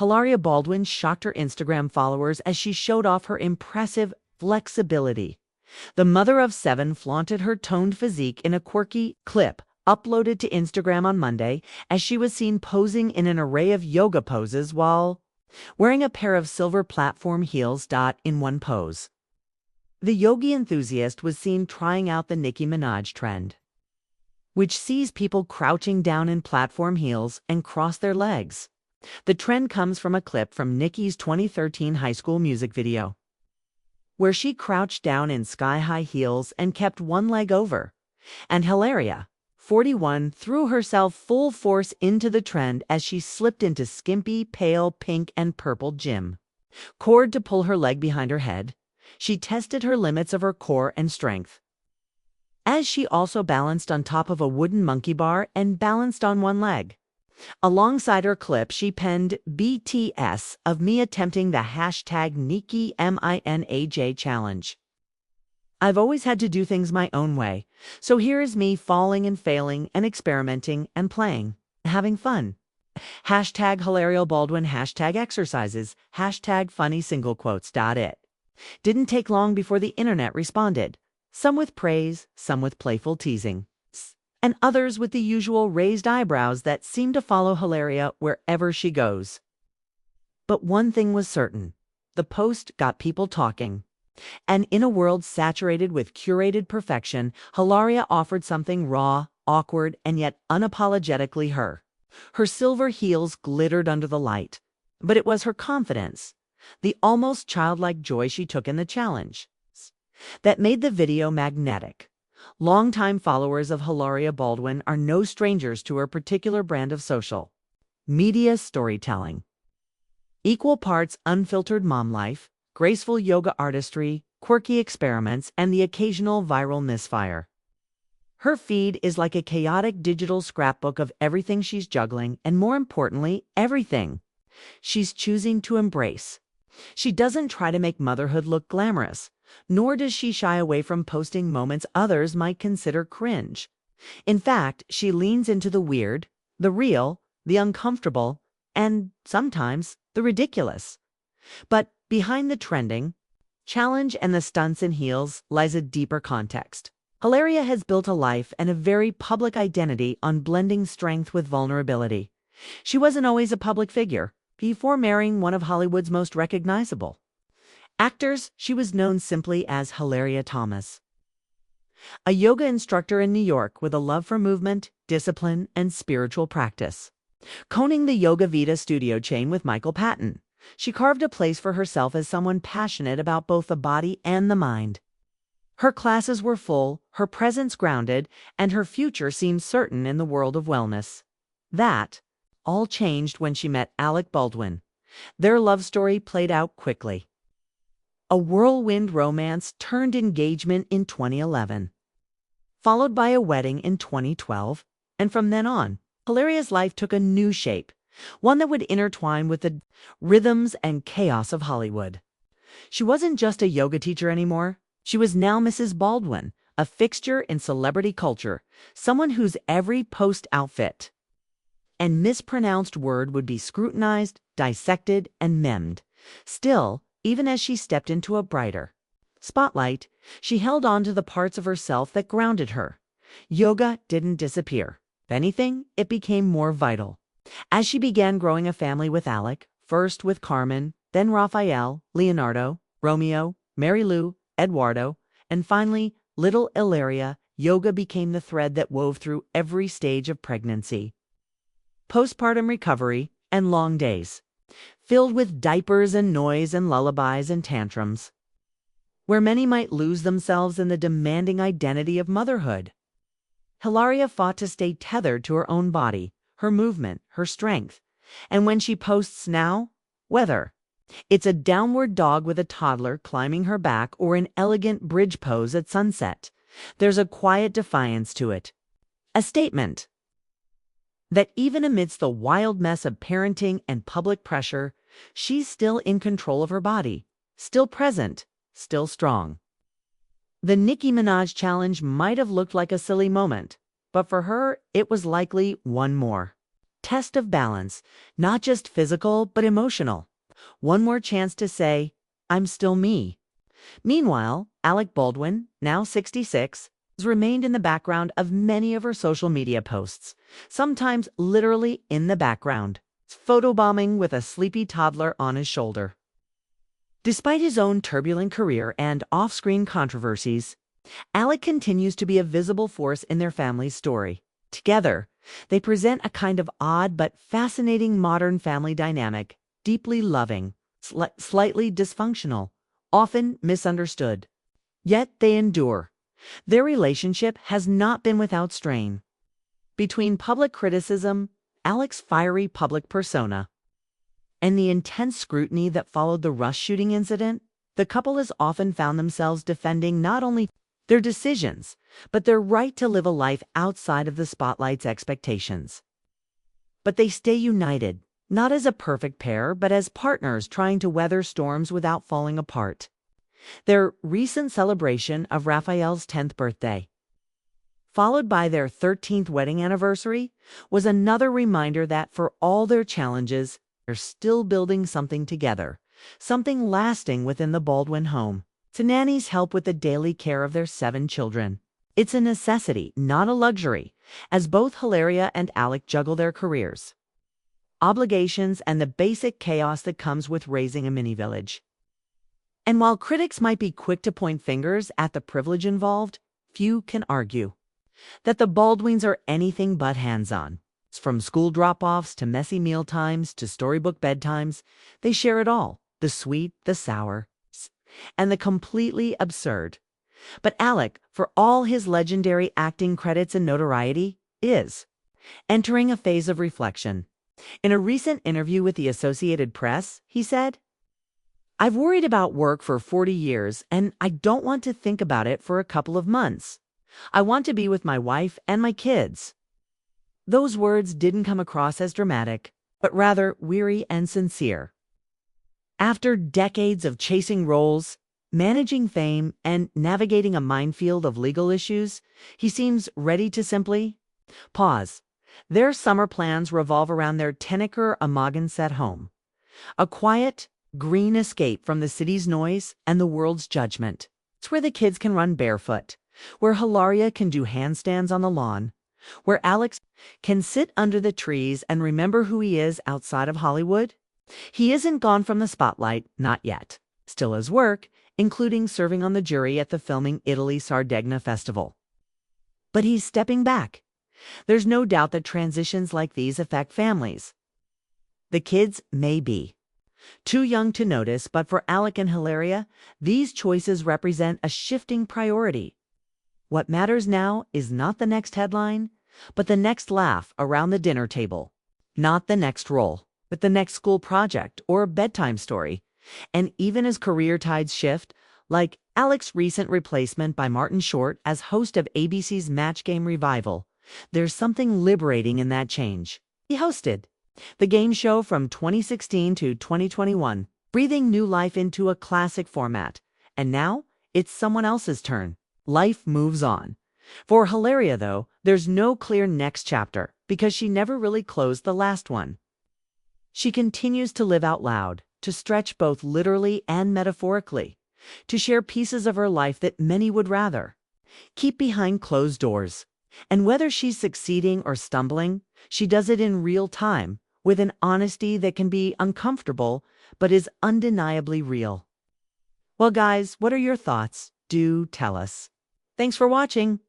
Hilaria Baldwin shocked her Instagram followers as she showed off her impressive flexibility. The mother of 7 flaunted her toned physique in a quirky clip uploaded to Instagram on Monday as she was seen posing in an array of yoga poses while wearing a pair of silver platform heels. In one pose, the yogi enthusiast was seen trying out the Nicki Minaj trend, which sees people crouching down in platform heels and cross their legs. The trend comes from a clip from Nicki's 2013 High School music video, where she crouched down in sky-high heels and kept one leg over. And Hilaria, 41, threw herself full force into the trend as she slipped into skimpy, pale pink and purple gym cord to pull her leg behind her head. She tested her limits of her core and strength, as she also balanced on top of a wooden monkey bar and balanced on one leg. Alongside her clip, she penned BTS of me attempting the hashtag Nicki Minaj challenge. I've always had to do things my own way, so here is me falling and failing and experimenting and playing, having fun. Hashtag Hilaria Baldwin, hashtag exercises, hashtag funny single quotes. It didn't take long before the internet responded, some with praise, some with playful teasing, and others with the usual raised eyebrows that seem to follow Hilaria wherever she goes. But one thing was certain: the post got people talking. And in a world saturated with curated perfection, Hilaria offered something raw, awkward, and yet unapologetically her. Her silver heels glittered under the light, but it was her confidence, the almost childlike joy she took in the challenge, that made the video magnetic. Longtime followers of Hilaria Baldwin are no strangers to her particular brand of social media storytelling. Equal parts unfiltered mom life, graceful yoga artistry, quirky experiments, and the occasional viral misfire. Her feed is like a chaotic digital scrapbook of everything she's juggling, and more importantly, everything she's choosing to embrace. She doesn't try to make motherhood look glamorous, nor does she shy away from posting moments others might consider cringe. In fact, she leans into the weird, the real, the uncomfortable, and sometimes the ridiculous. But behind the trending, challenge and the stunts and heels lies a deeper context. Hilaria has built a life and a very public identity on blending strength with vulnerability. She wasn't always a public figure. Before marrying one of Hollywood's most recognizable actors, she was known simply as Hilaria Thomas, a yoga instructor in New York with a love for movement, discipline, and spiritual practice. Co-owning the Yoga Vita studio chain with Michael Patton, she carved a place for herself as someone passionate about both the body and the mind. Her classes were full, her presence grounded, and her future seemed certain in the world of wellness. That all changed when she met Alec Baldwin. Their love story played out quickly. A whirlwind romance turned engagement in 2011, followed by a wedding in 2012, and from then on, Hilaria's life took a new shape, one that would intertwine with the rhythms and chaos of Hollywood. She wasn't just a yoga teacher anymore. She was now Mrs. Baldwin, a fixture in celebrity culture, someone whose every post outfit and mispronounced word would be scrutinized, dissected, and memed. Still, even as she stepped into a brighter spotlight, she held on to the parts of herself that grounded her. Yoga didn't disappear. If anything, it became more vital. As she began growing a family with Alec, first with Carmen, then Raphael, Leonardo, Romeo, Mary Lou, Eduardo, and finally little Hilaria, yoga became the thread that wove through every stage of pregnancy, postpartum recovery, and long days, filled with diapers and noise and lullabies and tantrums, where many might lose themselves in the demanding identity of motherhood. Hilaria fought to stay tethered to her own body, her movement, her strength. And when she posts now, whether it's a downward dog with a toddler climbing her back or an elegant bridge pose at sunset, there's a quiet defiance to it. A statement that even amidst the wild mess of parenting and public pressure, she's still in control of her body, still present, still strong. The Nicki Minaj challenge might have looked like a silly moment, but for her, it was likely one more test of balance, not just physical, but emotional. One more chance to say, I'm still me. Meanwhile, Alec Baldwin, now 66, has remained in the background of many of her social media posts, sometimes literally in the background, photobombing with a sleepy toddler on his shoulder. Despite his own turbulent career and off-screen controversies, Alec continues to be a visible force in their family's story. Together, they present a kind of odd but fascinating modern family dynamic, deeply loving, slightly dysfunctional, often misunderstood. Yet they endure. Their relationship has not been without strain. Between public criticism, Alec's fiery public persona, and the intense scrutiny that followed the Rush shooting incident, the couple has often found themselves defending not only their decisions, but their right to live a life outside of the spotlight's expectations. But they stay united, not as a perfect pair, but as partners trying to weather storms without falling apart. Their recent celebration of Raphael's 10th birthday, followed by their 13th wedding anniversary, was another reminder that for all their challenges, they're still building something together, something lasting within the Baldwin home. To nannies help with the daily care of their 7 children. It's a necessity, not a luxury, as both Hilaria and Alec juggle their careers, obligations, and the basic chaos that comes with raising a mini village. And while critics might be quick to point fingers at the privilege involved, few can argue that the Baldwins are anything but hands-on. From school drop-offs to messy mealtimes to storybook bedtimes, they share it all, the sweet, the sour, and the completely absurd. But Alec, for all his legendary acting credits and notoriety, is entering a phase of reflection. In a recent interview with the Associated Press, he said, "I've worried about work for 40 years, and I don't want to think about it for a couple of months. I want to be with my wife and my kids." Those words didn't come across as dramatic, but rather weary and sincere. After decades of chasing roles, managing fame, and navigating a minefield of legal issues, he seems ready to simply pause. Their summer plans revolve around their 10-acre Amagansett home, a quiet, green escape from the city's noise and the world's judgment. It's where the kids can run barefoot, where Hilaria can do handstands on the lawn, where Alex can sit under the trees and remember who he is outside of Hollywood. He isn't gone from the spotlight, not yet. Still has work, including serving on the jury at the Filming Italy Sardegna Festival. But he's stepping back. There's no doubt that transitions like these affect families. The kids may be too young to notice, but for Alec and Hilaria, these choices represent a shifting priority. What matters now is not the next headline, but the next laugh around the dinner table. Not the next role, but the next school project or bedtime story. And even as career tides shift, like Alec's recent replacement by Martin Short as host of ABC's Match Game Revival, there's something liberating in that change. He hosted the game show from 2016 to 2021, breathing new life into a classic format. And now, it's someone else's turn. Life moves on. For Hilaria, though, there's no clear next chapter, because she never really closed the last one. She continues to live out loud, to stretch both literally and metaphorically, to share pieces of her life that many would rather keep behind closed doors. And whether she's succeeding or stumbling, she does it in real time, with an honesty that can be uncomfortable, but is undeniably real. Well, guys, what are your thoughts? Do tell us. Thanks for watching.